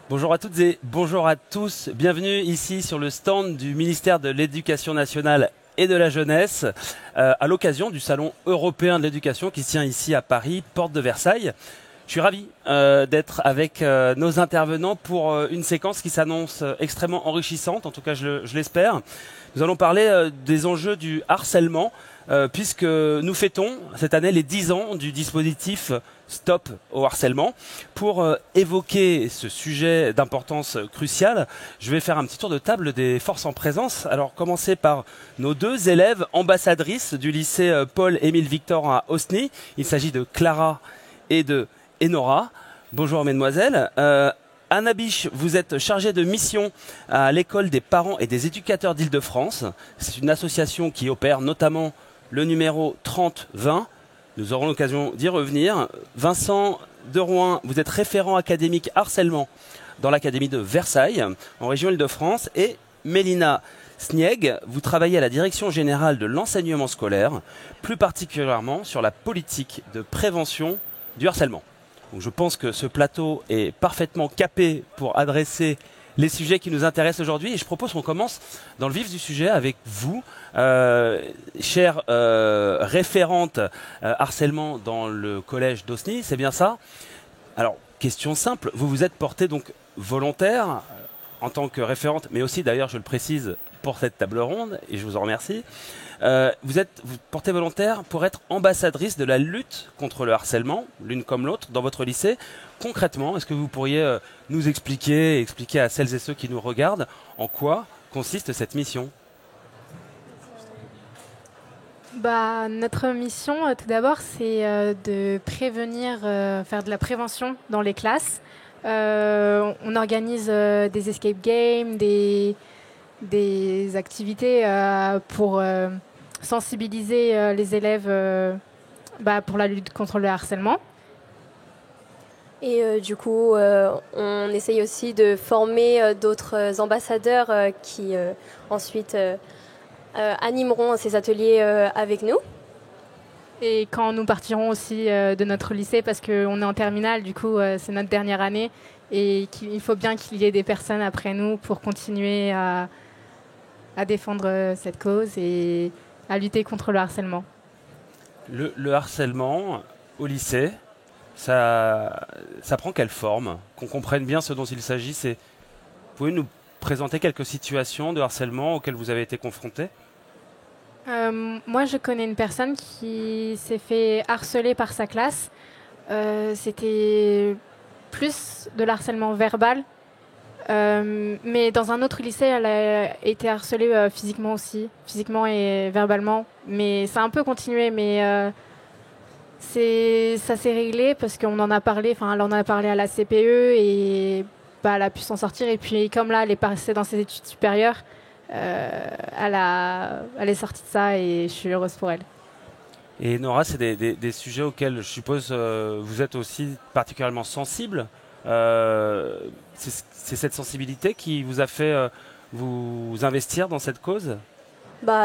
Bonjour à toutes et bonjour à tous. Bienvenue ici sur le stand du ministère de l'Éducation nationale et de la jeunesse à l'occasion du Salon européen de l'éducation qui se tient ici à Paris, porte de Versailles. Je suis ravi d'être avec nos intervenants pour une séquence qui s'annonce extrêmement enrichissante, en tout cas je l'espère. Nous allons parler des enjeux du harcèlement puisque nous fêtons cette année les 10 ans du dispositif Stop au harcèlement. Pour évoquer ce sujet d'importance cruciale, je vais faire un petit tour de table des forces en présence. Alors commencer par nos deux élèves ambassadrices du lycée Paul-Émile Victor à Osny. Il s'agit de Clara et de Enora. Bonjour mesdemoiselles. Anna Biche, vous êtes chargée de mission à l'école des parents et des éducateurs d'Île-de-France. C'est une association qui opère notamment le numéro 30-20. Nous aurons l'occasion d'y revenir. Vincent Derouin, vous êtes référent académique harcèlement dans l'Académie de Versailles, en région Île-de-France. Et Mélina Snieg, vous travaillez à la Direction générale de l'enseignement scolaire, plus particulièrement sur la politique de prévention du harcèlement. Donc je pense que ce plateau est parfaitement capé pour adresser les sujets qui nous intéressent aujourd'hui. Et je propose qu'on commence dans le vif du sujet avec vous, chère référente harcèlement dans le collège d'Osny, c'est bien ça? Alors, question simple, vous vous êtes portée donc volontaire en tant que référente, mais aussi d'ailleurs, je le précise, pour cette table ronde, et je vous en remercie. Vous portez volontaire pour être ambassadrice de la lutte contre le harcèlement, l'une comme l'autre, dans votre lycée. Concrètement, est-ce que vous pourriez nous expliquer à celles et ceux qui nous regardent en quoi consiste cette mission? Notre mission, tout d'abord, c'est de prévenir, faire de la prévention dans les classes. On organise des escape games, des activités pour sensibiliser les élèves pour la lutte contre le harcèlement. Et du coup, on essaye aussi de former d'autres ambassadeurs qui ensuite animeront ces ateliers avec nous. Et quand nous partirons aussi de notre lycée, parce qu'on est en terminale, du coup, c'est notre dernière année, et il faut bien qu'il y ait des personnes après nous pour continuer à défendre cette cause et à lutter contre le harcèlement. Le harcèlement au lycée, ça prend quelle forme? Qu'on comprenne bien ce dont il s'agit, vous pouvez nous présenter quelques situations de harcèlement auxquelles vous avez été confrontés? Moi, je connais une personne qui s'est fait harceler par sa classe. C'était plus de l'harcèlement verbal. Mais dans un autre lycée, elle a été harcelée physiquement aussi, physiquement et verbalement. Mais ça a un peu continué, mais ça s'est réglé parce qu'on en a parlé. Enfin, elle en a parlé à la CPE et elle a pu s'en sortir. Et puis, comme là, elle est passée dans ses études supérieures, elle est sortie de ça et je suis heureuse pour elle. Et Nora, c'est des sujets auxquels je suppose vous êtes aussi particulièrement sensible. C'est cette sensibilité qui vous a fait vous investir dans cette cause?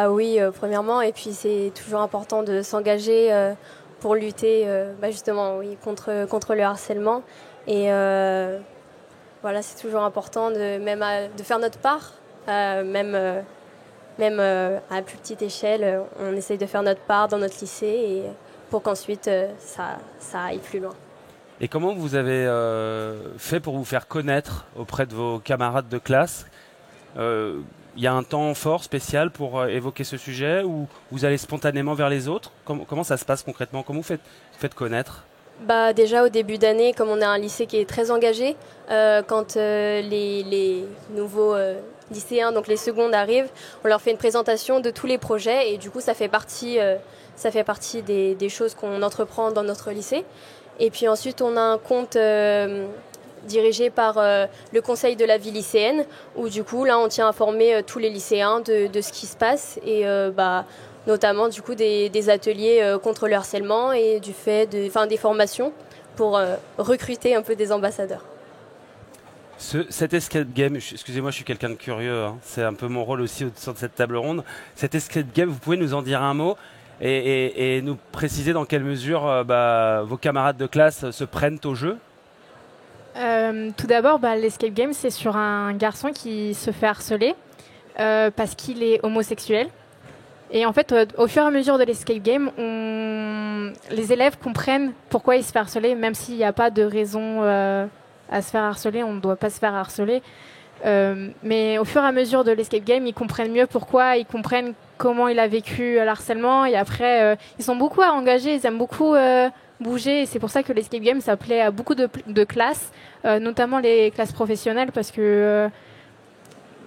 Oui, premièrement, et puis c'est toujours important de s'engager pour lutter justement contre le harcèlement. Et voilà, c'est toujours important de faire notre part, même à plus petite échelle, on essaye de faire notre part dans notre lycée et pour qu'ensuite ça aille plus loin. Et comment vous avez fait pour vous faire connaître auprès de vos camarades de classe? Il y a un temps fort spécial pour évoquer ce sujet ou vous allez spontanément vers les autres? Comment ça se passe concrètement? Comment vous faites connaître? Déjà au début d'année, comme on a un lycée qui est très engagé, quand les nouveaux lycéens, donc les secondes arrivent, on leur fait une présentation de tous les projets et du coup ça fait partie des choses qu'on entreprend dans notre lycée. Et puis ensuite on a un compte dirigé par le conseil de la vie lycéenne où du coup là on tient à informer tous les lycéens de ce qui se passe et notamment du coup des ateliers contre le harcèlement et des formations pour recruter un peu des ambassadeurs. Cet escape game, excusez-moi, je suis quelqu'un de curieux, hein, c'est un peu mon rôle aussi sur cette table ronde. Cet escape game, vous pouvez nous en dire un mot et nous préciser dans quelle mesure vos camarades de classe se prennent au jeu? Tout d'abord, l'escape game, c'est sur un garçon qui se fait harceler parce qu'il est homosexuel. Et en fait, au fur et à mesure de l'escape game, les élèves comprennent pourquoi il se fait harceler, même s'il n'y a pas de raison à se faire harceler, on ne doit pas se faire harceler. Mais au fur et à mesure de l'escape game, ils comprennent mieux pourquoi, ils comprennent comment il a vécu l'harcèlement. Et après, ils sont beaucoup engagés, ils aiment beaucoup bouger. Et c'est pour ça que l'escape game, ça plaît à beaucoup de classes, notamment les classes professionnelles, parce que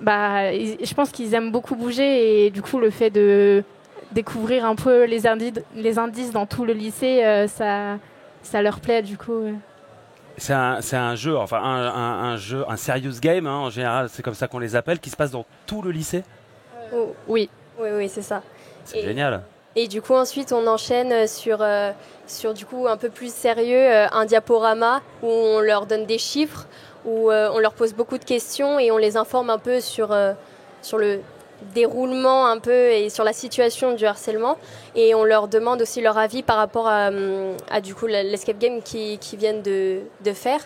je pense qu'ils aiment beaucoup bouger. Et du coup, le fait de découvrir un peu les indices dans tout le lycée, ça leur plaît du coup. C'est un jeu, enfin un jeu, un serious game, hein, en général, c'est comme ça qu'on les appelle, qui se passe dans tout le lycée. Oui, c'est ça. C'est génial. Et du coup, ensuite, on enchaîne sur du coup un peu plus sérieux, un diaporama où on leur donne des chiffres, où on leur pose beaucoup de questions et on les informe un peu sur le déroulement un peu et sur la situation du harcèlement, et on leur demande aussi leur avis par rapport à du coup l'escape game qu'ils viennent de faire,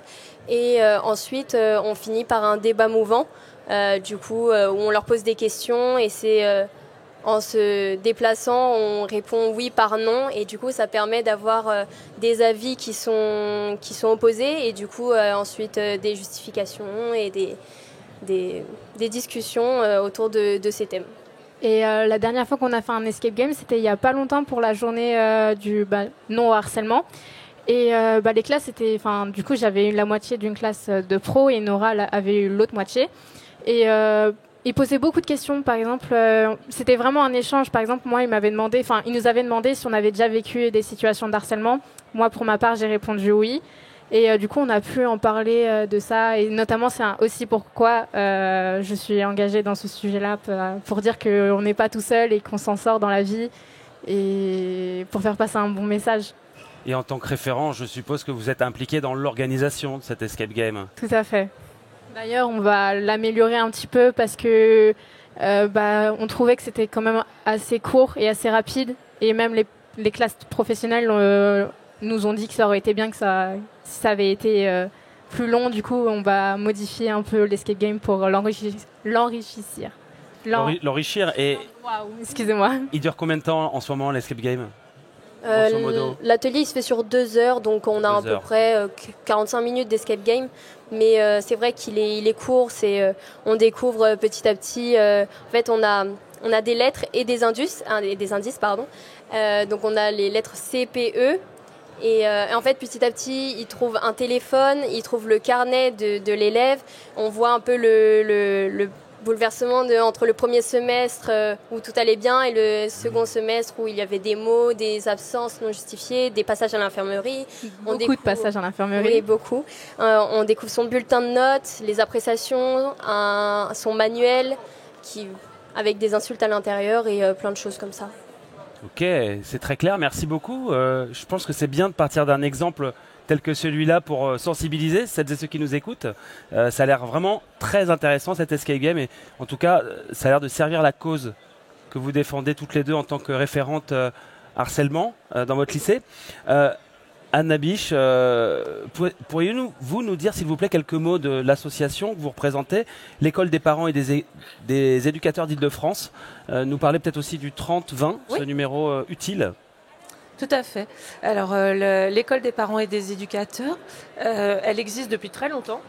et ensuite on finit par un débat mouvant du coup où on leur pose des questions, et c'est en se déplaçant on répond oui par non, et du coup ça permet d'avoir des avis qui sont opposés, et du coup ensuite des justifications et des discussions autour de ces thèmes. Et la dernière fois qu'on a fait un escape game, c'était il n'y a pas longtemps pour la journée du non-harcèlement. Et les classes, du coup, j'avais eu la moitié d'une classe de pro et Nora avait eu l'autre moitié. Et ils posaient beaucoup de questions. Par exemple, c'était vraiment un échange. Par exemple, moi, il nous avait demandé si on avait déjà vécu des situations de harcèlement. Moi, pour ma part, j'ai répondu oui. Et du coup, on a pu en parler de ça. Et notamment, c'est aussi pourquoi je suis engagée dans ce sujet-là, pour dire qu'on n'est pas tout seul et qu'on s'en sort dans la vie, et pour faire passer un bon message. Et en tant que référent, je suppose que vous êtes impliqué dans l'organisation de cet escape game. Tout à fait. D'ailleurs, on va l'améliorer un petit peu parce que on trouvait que c'était quand même assez court et assez rapide. Et même les classes professionnelles nous ont dit que ça aurait été bien si ça avait été plus long. Du coup, on va modifier un peu l'escape game pour l'enrichir. L'enrichir. Et excusez-moi. Il dure combien de temps en ce moment l'escape game? Grosso modo. L'atelier il se fait sur 2 heures, donc on a à peu près 45 minutes d'escape game. Mais c'est vrai qu'il est court, on découvre petit à petit. En fait, on a des lettres et des indices, donc on a les lettres C, P, E. Et en fait, petit à petit, ils trouvent un téléphone, ils trouvent le carnet de l'élève. On voit un peu le bouleversement entre le premier semestre où tout allait bien et le second semestre où il y avait des mots, des absences non justifiées, des passages à l'infirmerie. Beaucoup de passages à l'infirmerie. Oui, beaucoup. On découvre son bulletin de notes, les appréciations, son manuel avec des insultes à l'intérieur et plein de choses comme ça. Ok, c'est très clair, merci beaucoup. Je pense que c'est bien de partir d'un exemple tel que celui-là pour sensibiliser celles et ceux qui nous écoutent. Ça a l'air vraiment très intéressant cet escape game, et en tout cas ça a l'air de servir la cause que vous défendez toutes les deux en tant que référente harcèlement dans votre lycée. Anne Nabiche, pourriez-vous nous dire s'il vous plaît quelques mots de l'association que vous représentez, l'école des parents et des éducateurs d'Île-de-France, nous parler peut-être aussi du 30-20, oui. Ce numéro utile. Tout à fait. Alors, l'école des parents et des éducateurs, elle existe depuis très longtemps.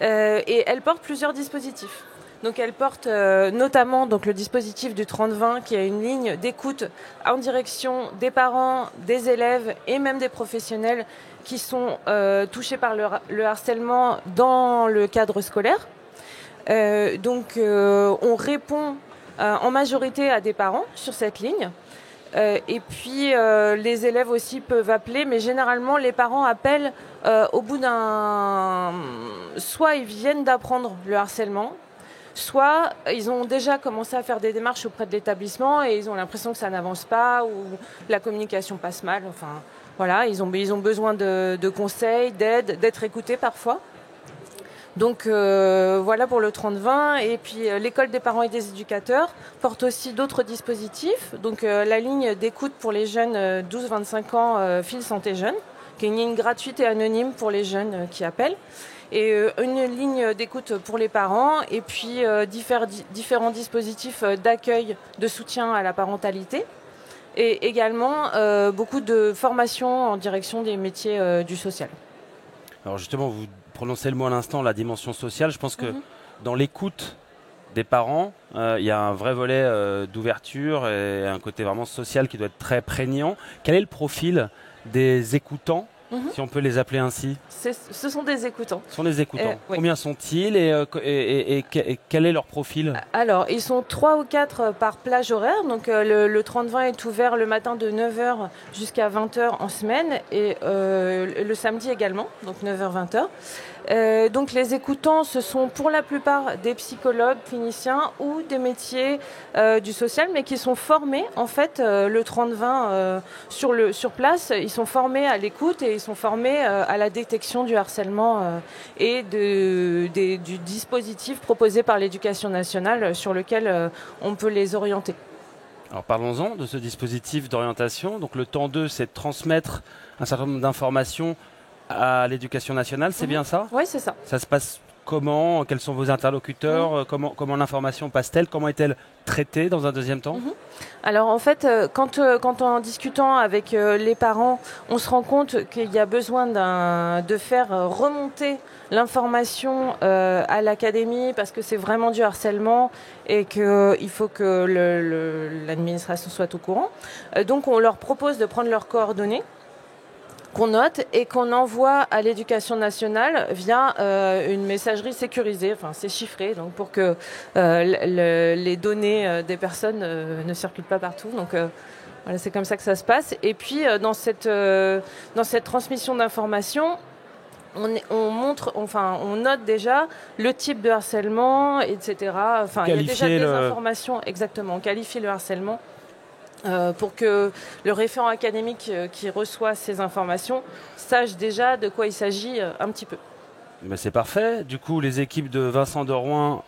Et elle porte plusieurs dispositifs. Donc, elle porte notamment le dispositif du 30-20, qui est une ligne d'écoute en direction des parents, des élèves et même des professionnels qui sont touchés par le harcèlement dans le cadre scolaire. On répond en majorité à des parents sur cette ligne. Et puis, les élèves aussi peuvent appeler, mais généralement, les parents appellent au bout soit ils viennent d'apprendre le harcèlement, soit ils ont déjà commencé à faire des démarches auprès de l'établissement et ils ont l'impression que ça n'avance pas ou la communication passe mal. Enfin, voilà, ils ont besoin de conseils, d'aide, d'être écoutés parfois. Donc voilà pour le 30-20. Et puis l'école des parents et des éducateurs porte aussi d'autres dispositifs. Donc la ligne d'écoute pour les jeunes 12-25 ans, fil santé jeunes. qui est une ligne gratuite et anonyme pour les jeunes qui appellent. Et une ligne d'écoute pour les parents et puis différents dispositifs d'accueil, de soutien à la parentalité et également beaucoup de formations en direction des métiers du social. Alors justement, vous prononcez le mot à l'instant, la dimension sociale. Je pense que dans l'écoute des parents, il y a un vrai volet d'ouverture et un côté vraiment social qui doit être très prégnant. Quel est le profil des écoutants, si on peut les appeler ainsi? Ce sont des écoutants. Ce sont des écoutants. Oui. Combien sont-ils et quel est leur profil? Alors, ils sont 3 ou 4 par plage horaire. Donc, le 30-20 est ouvert le matin de 9h jusqu'à 20h en semaine et le samedi également, donc 9h-20h. Donc, les écoutants, ce sont pour la plupart des psychologues, cliniciens ou des métiers du social, mais qui sont formés, en fait, le 30-20 sur place. Ils sont formés à l'écoute et ils sont formés à la détection du harcèlement et du dispositif proposé par l'Éducation nationale sur lequel on peut les orienter. Alors parlons-en de ce dispositif d'orientation. Donc le temps 2, c'est de transmettre un certain nombre d'informations à l'Éducation nationale, c'est bien ça? Oui, c'est ça. Ça se passe comment? Quels sont vos interlocuteurs? Comment l'information passe-t-elle? Comment est-elle traitée dans un deuxième temps? Alors en fait, quand en discutant avec les parents, on se rend compte qu'il y a besoin de faire remonter l'information à l'académie parce que c'est vraiment du harcèlement et qu'il faut que l'administration soit au courant. Donc on leur propose de prendre leurs coordonnées qu'on note et qu'on envoie à l'Éducation nationale via une messagerie sécurisée, enfin c'est chiffré, donc pour que les données des personnes ne circulent pas partout. Donc voilà, c'est comme ça que ça se passe. Et puis dans cette transmission d'informations, on note déjà le type de harcèlement, etc. Enfin, il y a déjà des informations, exactement, on qualifie le harcèlement. Pour que le référent académique qui reçoit ces informations sache déjà de quoi il s'agit un petit peu. Ben c'est parfait. Du coup, les équipes de Vincent de Rouen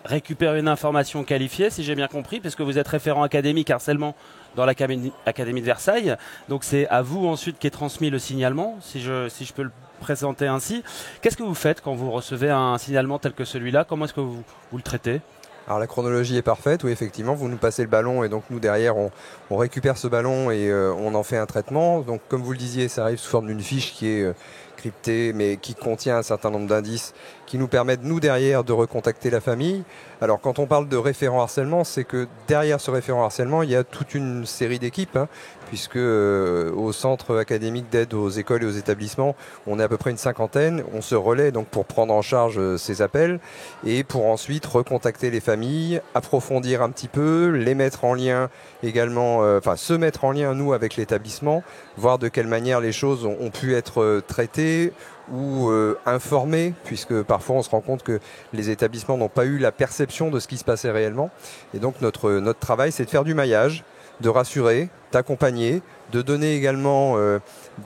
récupèrent une information qualifiée, si j'ai bien compris, puisque vous êtes référent académique harcèlement dans l'Académie de Versailles. Donc c'est à vous ensuite qu'est transmis le signalement, si je peux le présenter ainsi. Qu'est-ce que vous faites quand vous recevez un signalement tel que celui-là? Comment est-ce que vous le traitez? Alors la chronologie est parfaite, oui effectivement, vous nous passez le ballon et donc nous derrière on récupère ce ballon et on en fait un traitement. Donc comme vous le disiez, ça arrive sous forme d'une fiche qui est cryptée mais qui contient un certain nombre d'indices qui nous permettent nous derrière de recontacter la famille. Alors quand on parle de référent harcèlement, c'est que derrière ce référent harcèlement, il y a toute une série d'équipes, puisque au centre académique d'aide aux écoles et aux établissements, on est à peu près une 50aine. On se relaie donc pour prendre en charge ces appels et pour ensuite recontacter les familles, approfondir un petit peu, les mettre en lien également, se mettre en lien nous avec l'établissement, voir de quelle manière les choses ont pu être traitées ou informés, puisque parfois on se rend compte que les établissements n'ont pas eu la perception de ce qui se passait réellement. Et donc notre travail, c'est de faire du maillage, de rassurer, d'accompagner, de donner également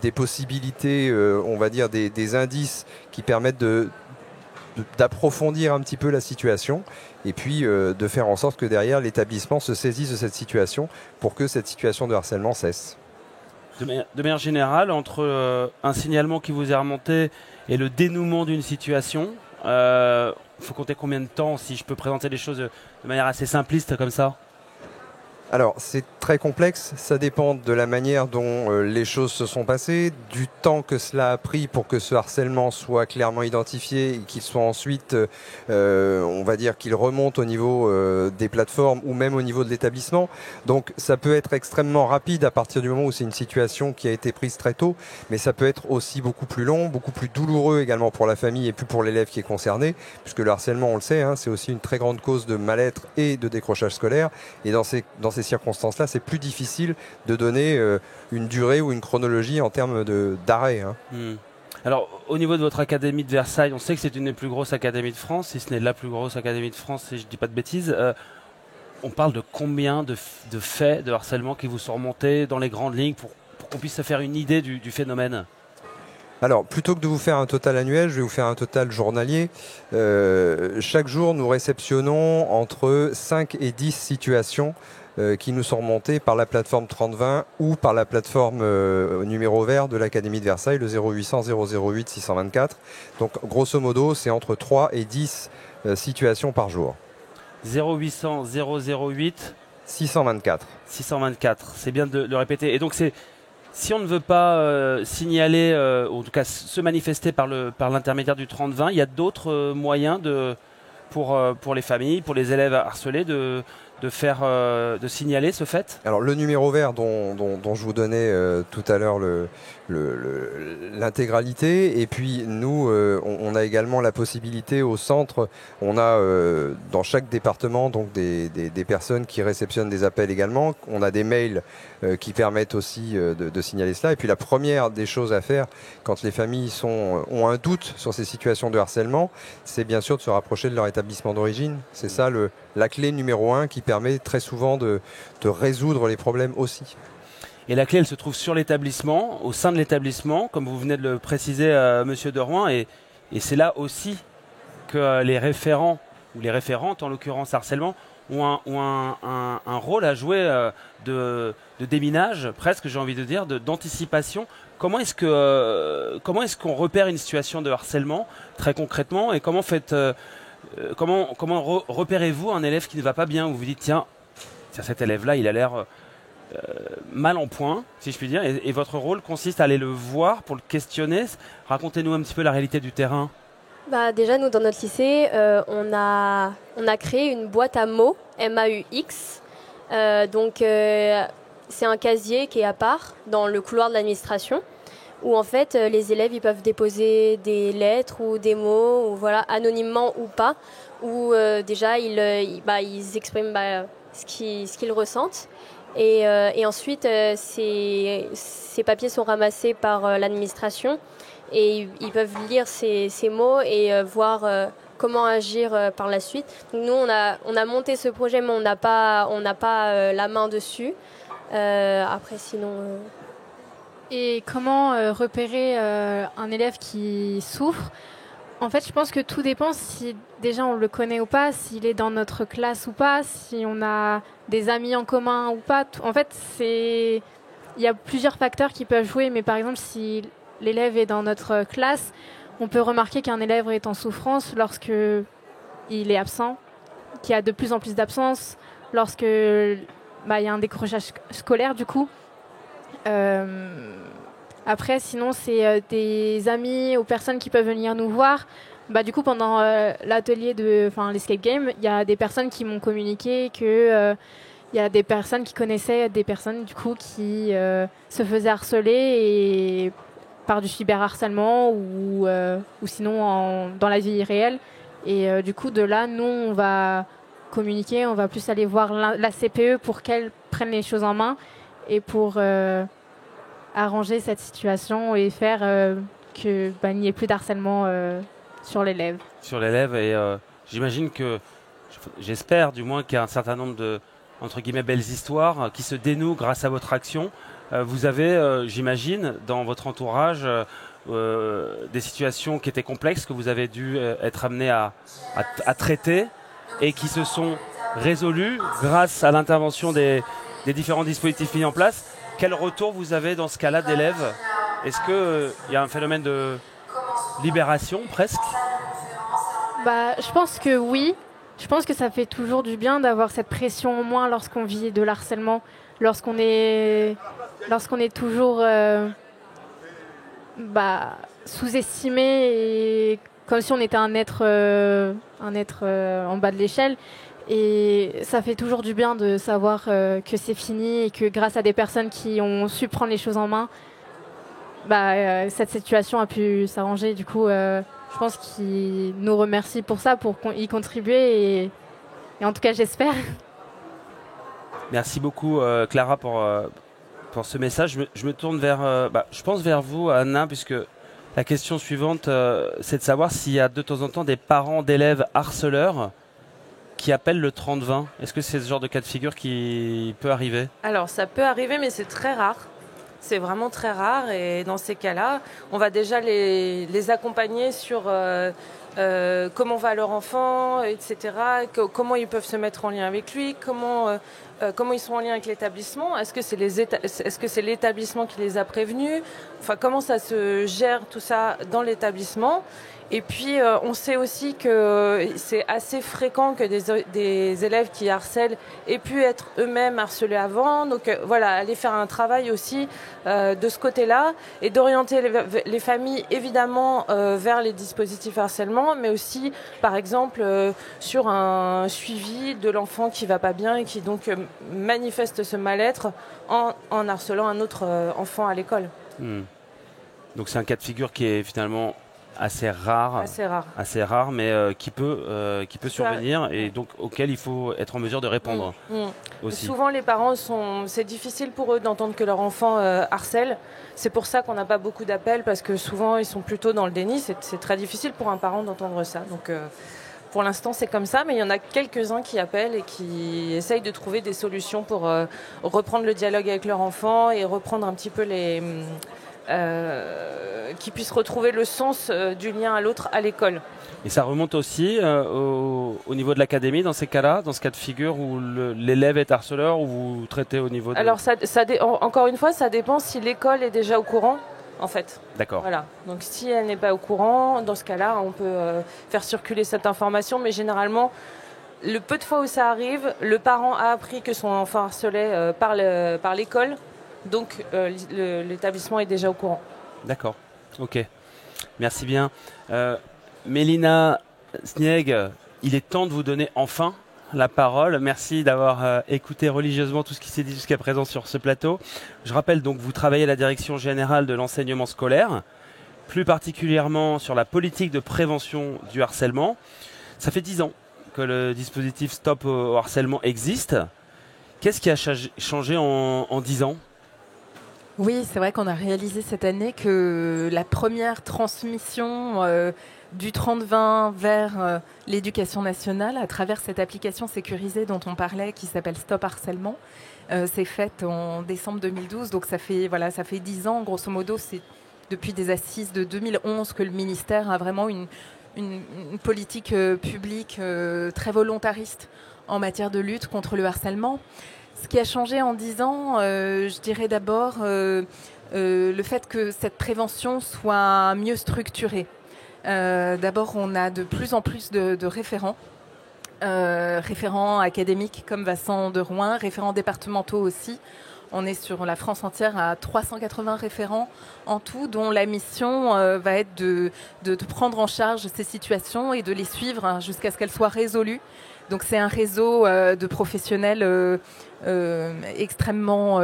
des possibilités, on va dire des indices qui permettent d'approfondir un petit peu la situation et puis de faire en sorte que derrière l'établissement se saisisse de cette situation pour que cette situation de harcèlement cesse. De manière générale, entre un signalement qui vous est remonté et le dénouement d'une situation, il faut compter combien de temps, si je peux présenter les choses de manière assez simpliste comme ça? Alors, c'est très complexe, ça dépend de la manière dont les choses se sont passées, du temps que cela a pris pour que ce harcèlement soit clairement identifié et qu'il soit ensuite, on va dire qu'il remonte au niveau des plateformes ou même au niveau de l'établissement. Donc, ça peut être extrêmement rapide à partir du moment où c'est une situation qui a été prise très tôt, mais ça peut être aussi beaucoup plus long, beaucoup plus douloureux également pour la famille et puis pour l'élève qui est concerné, puisque le harcèlement, on le sait, c'est aussi une très grande cause de mal-être et de décrochage scolaire. Et dans ces circonstances-là, c'est plus difficile de donner une durée ou une chronologie en termes d'arrêt. Alors, au niveau de votre académie de Versailles, on sait que c'est une des plus grosses académies de France, si ce n'est la plus grosse académie de France, si je ne dis pas de bêtises. On parle de combien de faits de harcèlement qui vous sont remontés dans les grandes lignes pour qu'on puisse se faire une idée du phénomène? Alors, plutôt que de vous faire un total annuel, je vais vous faire un total journalier. Chaque jour, nous réceptionnons entre 5 et 10 situations qui nous sont remontés par la plateforme 3020 ou par la plateforme numéro vert de l'Académie de Versailles, le 0800 008 624. Donc grosso modo, c'est entre 3 et 10 situations par jour. 0800 008 624. 624, c'est bien de le répéter. Et donc si on ne veut pas signaler, ou en tout cas se manifester par l'intermédiaire du 3020, il y a d'autres moyens pour les familles, pour les élèves harcelés de signaler ce fait? Alors le numéro vert dont je vous donnais tout à l'heure l'intégralité, et puis nous on a également la possibilité au centre, on a dans chaque département donc des personnes qui réceptionnent des appels également, on a des mails qui permettent aussi de signaler cela. Et puis la première des choses à faire quand les familles ont un doute sur ces situations de harcèlement, c'est bien sûr de se rapprocher de leur établissement d'origine. C'est ça la clé numéro 1 qui permet très souvent de résoudre les problèmes aussi. Et la clé, elle se trouve sur l'établissement, au sein de l'établissement, comme vous venez de le préciser, Monsieur Derouin, et c'est là aussi que les référents, ou les référentes en l'occurrence harcèlement, ont un rôle à jouer de déminage, presque j'ai envie de dire, d'anticipation. Comment est-ce qu'on repère une situation de harcèlement très concrètement, et comment repérez-vous un élève qui ne va pas bien, où vous vous dites tiens cet élève-là il a l'air mal en point, si je puis dire, et votre rôle consiste à aller le voir pour le questionner. Racontez-nous un petit peu la réalité du terrain. Déjà, nous, dans notre lycée, on a créé une boîte à mots, MAUX. C'est un casier qui est à part dans le couloir de l'administration, où en fait, les élèves ils peuvent déposer des lettres ou des mots, ou, voilà, anonymement ou pas, où déjà ils expriment ce qu'ils ressentent. Et ensuite, ces papiers sont ramassés par l'administration et ils peuvent lire ces mots et voir comment agir par la suite. Donc nous, on a monté ce projet, mais on n'a pas la main dessus. Après, sinon... Et comment repérer un élève qui souffre? En fait, je pense que tout dépend si déjà on le connaît ou pas, s'il est dans notre classe ou pas, si on a des amis en commun ou pas. En fait, il y a plusieurs facteurs qui peuvent jouer, mais par exemple, si l'élève est dans notre classe, on peut remarquer qu'un élève est en souffrance lorsque il est absent, qu'il y a de plus en plus d'absences, lorsque il y a un décrochage scolaire du coup. Après, sinon, c'est des amis ou personnes qui peuvent venir nous voir. Du coup, pendant l'atelier l'escape game, il y a des personnes qui m'ont communiqué que il y a des personnes qui connaissaient des personnes du coup qui se faisaient harceler par du cyberharcèlement ou sinon dans la vie réelle. Et du coup, de là, nous, on va communiquer, on va plus aller voir la CPE pour qu'elle prenne les choses en main et pour arranger cette situation et faire qu'il n'y ait plus d'harcèlement sur l'élève. Sur l'élève, et j'imagine j'espère du moins qu'il y a un certain nombre de, entre guillemets, belles histoires qui se dénouent grâce à votre action. Vous avez, j'imagine, dans votre entourage, des situations qui étaient complexes, que vous avez dû être amené à traiter et qui se sont résolues grâce à l'intervention des différents dispositifs mis en place. Quel retour vous avez dans ce cas-là d'élèves? Est-ce qu'il y a un phénomène de libération presque? Je pense que oui. Je pense que ça fait toujours du bien d'avoir cette pression en moins lorsqu'on vit de l'harcèlement, lorsqu'on est toujours sous-estimé et comme si on était un être en bas de l'échelle. Et ça fait toujours du bien de savoir que c'est fini et que grâce à des personnes qui ont su prendre les choses en main, cette situation a pu s'arranger. Du coup, je pense qu'ils nous remercient pour ça, pour y contribuer. Et en tout cas, j'espère. Merci beaucoup, Clara, pour ce message. Je me tourne je pense vers vous, Anna, puisque la question suivante, c'est de savoir s'il y a de temps en temps des parents d'élèves harceleurs qui appellent le 3020. Est-ce que c'est ce genre de cas de figure qui peut arriver? Alors, ça peut arriver, mais c'est très rare. C'est vraiment très rare. Et dans ces cas-là, on va déjà les accompagner sur comment va leur enfant, etc. Comment ils peuvent se mettre en lien avec lui, comment ils sont en lien avec l'établissement. Est-ce que c'est l'établissement qui les a prévenus? Enfin, comment ça se gère tout ça dans l'établissement? Et puis, on sait aussi que c'est assez fréquent que des élèves qui harcèlent aient pu être eux-mêmes harcelés avant. Donc voilà, aller faire un travail aussi de ce côté-là et d'orienter les familles évidemment vers les dispositifs harcèlement, mais aussi, par exemple, sur un suivi de l'enfant qui va pas bien et qui donc manifeste ce mal-être en harcelant un autre enfant à l'école. Donc c'est un cas de figure qui est finalement assez rare, mais qui peut survenir et donc auquel il faut être en mesure de répondre. Aussi. Souvent, les parents c'est difficile pour eux d'entendre que leur enfant harcèle. C'est pour ça qu'on n'a pas beaucoup d'appels parce que souvent ils sont plutôt dans le déni. C'est très difficile pour un parent d'entendre ça. Donc pour l'instant, c'est comme ça, mais il y en a quelques-uns qui appellent et qui essayent de trouver des solutions pour reprendre le dialogue avec leur enfant et reprendre un petit peu qui puissent retrouver le sens du lien à l'autre à l'école. Et ça remonte aussi au niveau de l'académie dans ces cas-là, dans ce cas de figure où l'élève est harceleur ou vous traitez au niveau de... Alors encore une fois, ça dépend si l'école est déjà au courant, en fait. D'accord. Voilà. Donc si elle n'est pas au courant, dans ce cas-là, on peut faire circuler cette information, mais généralement, le peu de fois où ça arrive, le parent a appris que son enfant harcelait par l'école. Donc l'établissement est déjà au courant. D'accord, ok. Merci bien. Mélina Snieg, il est temps de vous donner enfin la parole. Merci d'avoir écouté religieusement tout ce qui s'est dit jusqu'à présent sur ce plateau. Je rappelle donc que vous travaillez à la direction générale de l'enseignement scolaire, plus particulièrement sur la politique de prévention du harcèlement. Ça fait 10 ans que le dispositif Stop au harcèlement existe. Qu'est-ce qui a changé en 10 ans ? Oui, c'est vrai qu'on a réalisé cette année que la première transmission du 30-20 vers l'éducation nationale à travers cette application sécurisée dont on parlait qui s'appelle Stop Harcèlement s'est faite en décembre 2012. Donc ça fait 10 ans, grosso modo, c'est depuis des assises de 2011 que le ministère a vraiment une politique publique très volontariste en matière de lutte contre le harcèlement. Ce qui a changé en 10 ans, je dirais d'abord le fait que cette prévention soit mieux structurée. D'abord, on a de plus en plus de référents, référents académiques comme Vincent de Rouen, référents départementaux aussi. On est sur la France entière à 380 référents en tout, dont la mission va être de prendre en charge ces situations et de les suivre jusqu'à ce qu'elles soient résolues. Donc c'est un réseau de professionnels extrêmement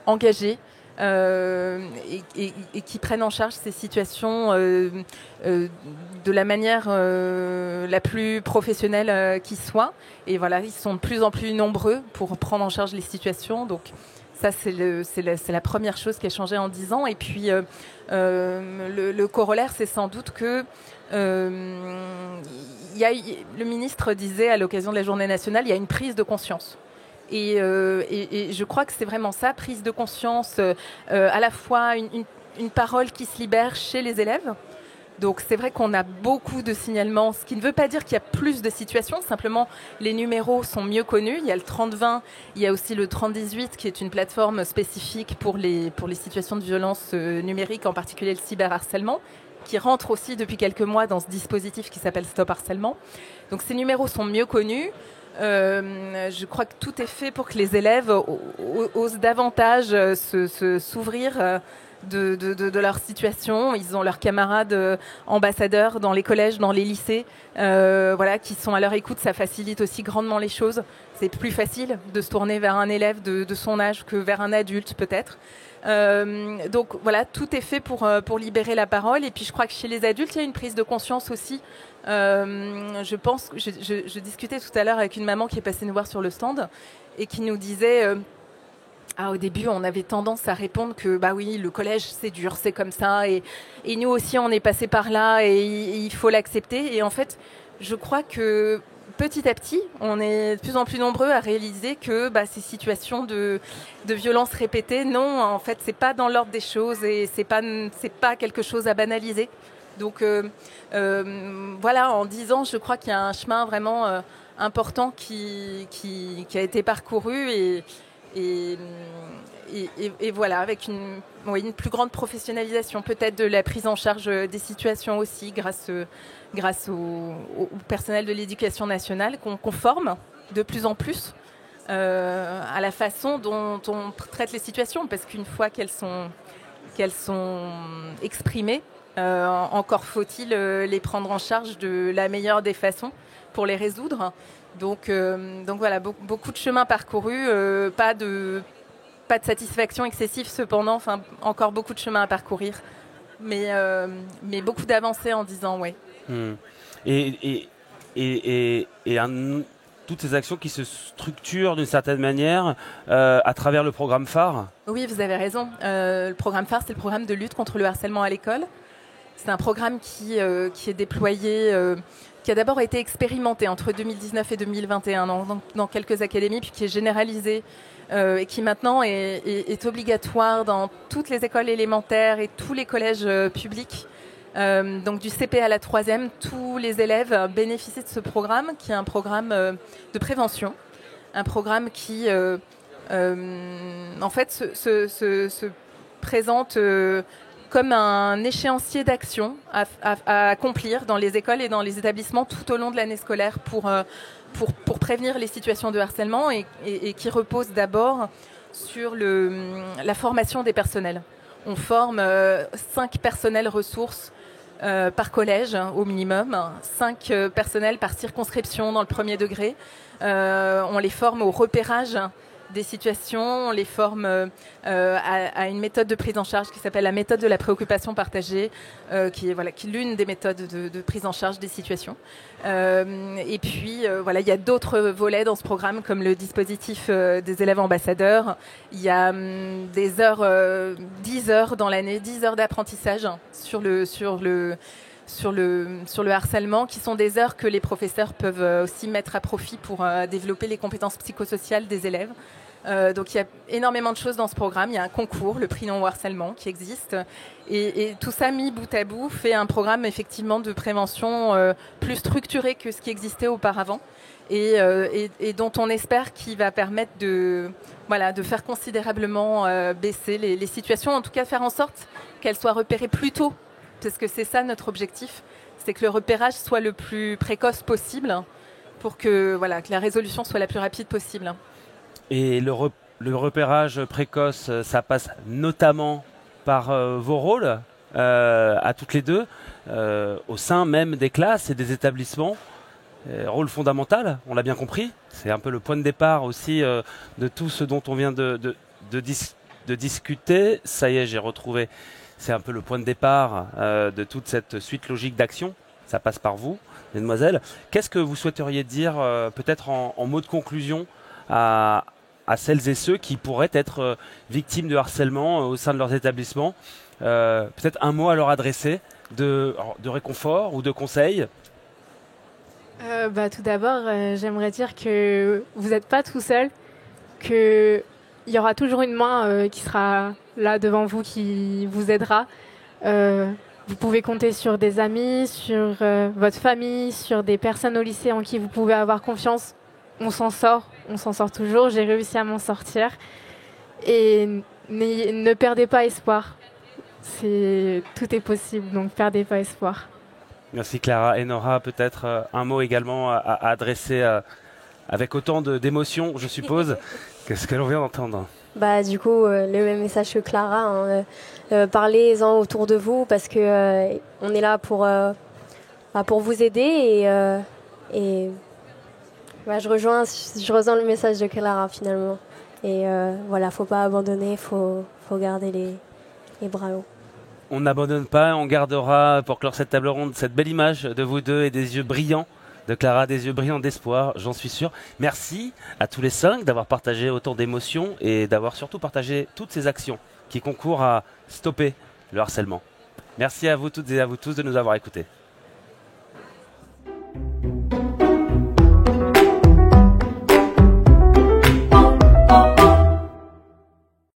engagés et qui prennent en charge ces situations de la manière la plus professionnelle qui soit. Et voilà, ils sont de plus en plus nombreux pour prendre en charge les situations. Donc ça, c'est la première chose qui a changé en 10 ans. Et puis, le corollaire, c'est sans doute que le ministre disait à l'occasion de la Journée nationale, il y a une prise de conscience. Et je crois que c'est vraiment ça, prise de conscience, à la fois une parole qui se libère chez les élèves. Donc c'est vrai qu'on a beaucoup de signalements, ce qui ne veut pas dire qu'il y a plus de situations, simplement les numéros sont mieux connus. Il y a le 30-20, il y a aussi le 30-18 qui est une plateforme spécifique pour les situations de violence numérique, en particulier le cyberharcèlement, qui rentre aussi depuis quelques mois dans ce dispositif qui s'appelle Stop Harcèlement. Donc ces numéros sont mieux connus. Je crois que tout est fait pour que les élèves osent davantage s'ouvrir de leur situation. Ils ont leurs camarades ambassadeurs dans les collèges, dans les lycées, qui sont à leur écoute. Ça facilite aussi grandement les choses. C'est plus facile de se tourner vers un élève de son âge que vers un adulte peut-être. Donc voilà, tout est fait pour libérer la parole. Et puis je crois que chez les adultes, il y a une prise de conscience aussi. Je pense, je discutais tout à l'heure avec une maman qui est passée nous voir sur le stand et qui nous disait au début, on avait tendance à répondre que bah oui, le collège c'est dur, c'est comme ça, et nous aussi on est passé par là et il faut l'accepter. Et en fait, je crois que petit à petit, on est de plus en plus nombreux à réaliser que ces situations de violence répétée, non, en fait, c'est pas dans l'ordre des choses et c'est pas quelque chose à banaliser. Donc voilà, en 10 ans, je crois qu'il y a un chemin vraiment important qui a été parcouru et voilà, avec une plus grande professionnalisation peut-être de la prise en charge des situations aussi grâce au personnel de l'éducation nationale qu'on forme de plus en plus à la façon dont on traite les situations, parce qu'une fois qu'elles sont exprimées, encore faut-il les prendre en charge de la meilleure des façons pour les résoudre. Donc voilà, beaucoup de chemin parcouru, pas de satisfaction excessive cependant, enfin encore beaucoup de chemin à parcourir, mais beaucoup d'avancées en 10 ans, ouais. Et toutes ces actions qui se structurent d'une certaine manière à travers le programme phare. Oui, vous avez raison. Le programme phare, c'est le programme de lutte contre le harcèlement à l'école. C'est un programme qui est déployé, qui a d'abord été expérimenté entre 2019 et 2021 dans quelques académies, puis qui est généralisé et qui maintenant est obligatoire dans toutes les écoles élémentaires et tous les collèges publics. Donc du CP à la 3e, tous les élèves bénéficient de ce programme, qui est un programme de prévention, un programme qui en fait se présente comme un échéancier d'action à accomplir dans les écoles et dans les établissements tout au long de l'année scolaire pour prévenir les situations de harcèlement et qui repose d'abord sur la formation des personnels. On forme 5 personnels ressources par collège au minimum, 5 personnels par circonscription dans le premier degré. On les forme au repérage des situations, on les forme à une méthode de prise en charge qui s'appelle la méthode de la préoccupation partagée, qui est l'une des méthodes de prise en charge des situations. Et puis, il y a d'autres volets dans ce programme, comme le dispositif des élèves ambassadeurs. Il y a 10 heures dans l'année, 10 heures d'apprentissage sur le harcèlement, qui sont des heures que les professeurs peuvent aussi mettre à profit pour développer les compétences psychosociales des élèves. Donc il y a énormément de choses dans ce programme. Il y a un concours, le prix non au harcèlement, qui existe. Et tout ça mis bout à bout fait un programme effectivement de prévention plus structuré que ce qui existait auparavant et dont on espère qu'il va permettre de faire considérablement baisser les situations, en tout cas de faire en sorte qu'elles soient repérées plus tôt. Parce que c'est ça notre objectif, c'est que le repérage soit le plus précoce possible pour que la résolution soit la plus rapide possible. Et le repérage précoce, ça passe notamment par vos rôles à toutes les deux, au sein même des classes et des établissements. Rôle fondamental, on l'a bien compris. C'est un peu le point de départ aussi de tout ce dont on vient de discuter. Ça y est, j'ai retrouvé. C'est un peu le point de départ de toute cette suite logique d'action. Ça passe par vous, mesdemoiselles. Qu'est-ce que vous souhaiteriez dire, peut-être en mot de conclusion, à celles et ceux qui pourraient être victimes de harcèlement au sein de leurs établissements? Peut-être un mot à leur adresser de réconfort ou de conseil? Tout d'abord, j'aimerais dire que vous n'êtes pas tout seul, qu'il y aura toujours une main qui sera là devant vous, qui vous aidera. Vous pouvez compter sur des amis, sur votre famille, sur des personnes au lycée en qui vous pouvez avoir confiance. On s'en sort toujours. J'ai réussi à m'en sortir. Et ne perdez pas espoir. Tout est possible, donc perdez pas espoir. Merci Clara. Et Nora, peut-être un mot également à adresser avec autant d'émotion, je suppose, que ce que l'on vient d'entendre. Du coup, le même message que Clara. Parlez-en autour de vous parce que on est là pour vous aider et je rejoins le message de Clara finalement. Et faut pas abandonner, faut garder les bras hauts. On n'abandonne pas, on gardera pour clore cette table ronde cette belle image de vous deux et des yeux brillants de Clara, des yeux brillants d'espoir, j'en suis sûr. Merci à tous les 5 d'avoir partagé autant d'émotions et d'avoir surtout partagé toutes ces actions qui concourent à stopper le harcèlement. Merci à vous toutes et à vous tous de nous avoir écoutés.